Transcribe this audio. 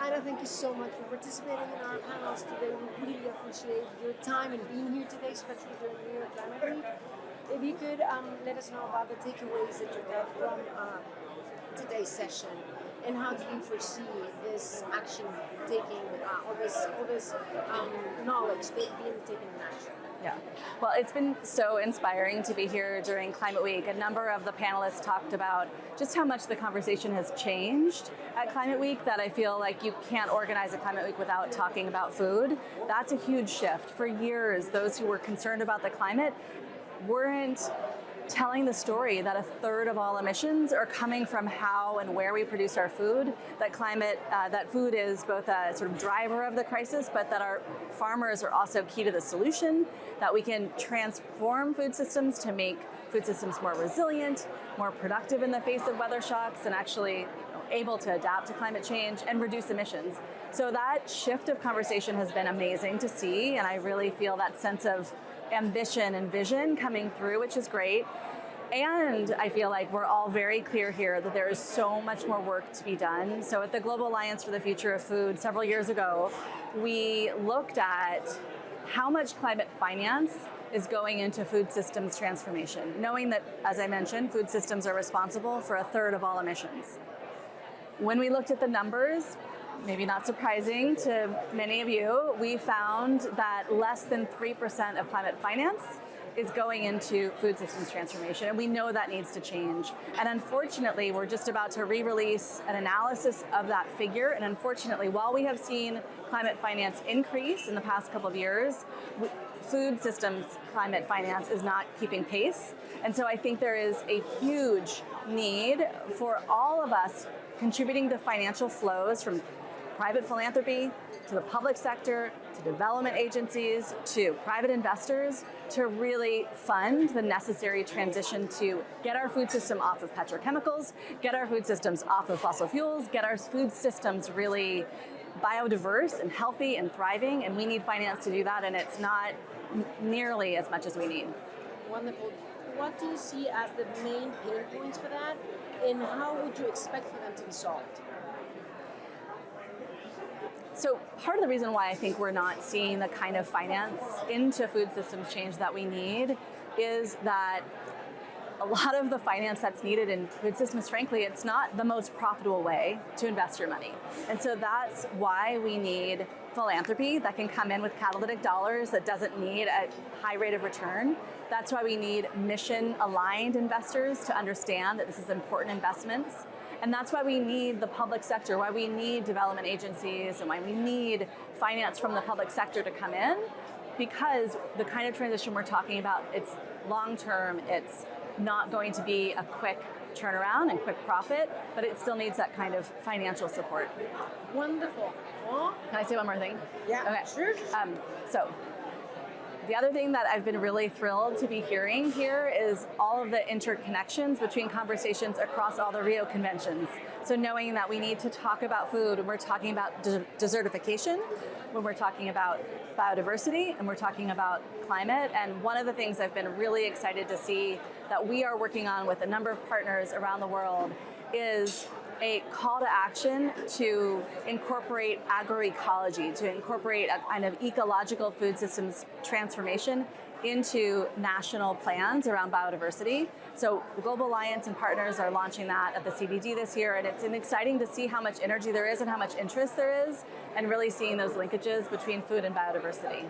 Ina, thank you so much for participating in our panels today. We really appreciate your time and being here today, especially during New York Climate Week. If you could let us know about the takeaways that you got from today's session, and how do you foresee this action taking, all this knowledge being taken in action? Yeah, well, it's been so inspiring to be here during Climate Week. A number of the panelists talked about just how much the conversation has changed at Climate Week, that I feel like you can't organize a Climate Week without talking about food. That's a huge shift. For years, those who were concerned about the climate weren't telling the story that a third of all emissions are coming from how and where we produce our food, that food is both a sort of driver of the crisis, but that our farmers are also key to the solution, that we can transform food systems to make food systems more resilient, more productive in the face of weather shocks, and actually able to adapt to climate change and reduce emissions. So that shift of conversation has been amazing to see, and I really feel that sense of ambition and vision coming through, which is great. And I feel like we're all very clear here that there is so much more work to be done. So at the Global Alliance for the Future of Food several years ago, we looked at how much climate finance is going into food systems transformation, knowing that, as I mentioned, food systems are responsible for a third of all emissions. When we looked at the numbers, maybe not surprising to many of you, we found that less than 3% of climate finance is going into food systems transformation, and we know that needs to change. And unfortunately, we're just about to re-release an analysis of that figure, and unfortunately, while we have seen climate finance increase in the past couple of years, food systems climate finance is not keeping pace. And so I think there is a huge need for all of us contributing to financial flows, from private philanthropy to the public sector, to development agencies, to private investors, to really fund the necessary transition to get our food system off of petrochemicals, get our food systems off of fossil fuels, get our food systems really biodiverse and healthy and thriving, and we need finance to do that, and it's not nearly as much as we need. Wonderful. What do you see as the main pain points for that, and how would you expect for them to be solved? So part of the reason why I think we're not seeing the kind of finance into food systems change that we need is that a lot of the finance that's needed in food systems, frankly, it's not the most profitable way to invest your money. And so that's why we need philanthropy that can come in with catalytic dollars that doesn't need a high rate of return. That's why we need mission-aligned investors to understand that this is important investments. And that's why we need the public sector, why we need development agencies, and why we need finance from the public sector to come in, because the kind of transition we're talking about, it's long-term, it's not going to be a quick turnaround and quick profit, but it still needs that kind of financial support. Wonderful. Well, can I say one more thing? Yeah, okay. Sure. So the other thing that I've been really thrilled to be hearing here is all of the interconnections between conversations across all the Rio conventions. So knowing that we need to talk about food when we're talking about desertification, when we're talking about biodiversity, and we're talking about climate. And one of the things I've been really excited to see that we are working on with a number of partners around the world is a call to action to incorporate agroecology, to incorporate a kind of ecological food systems transformation into national plans around biodiversity. So the Global Alliance and partners are launching that at the CBD this year, and it's exciting to see how much energy there is and how much interest there is, and really seeing those linkages between food and biodiversity.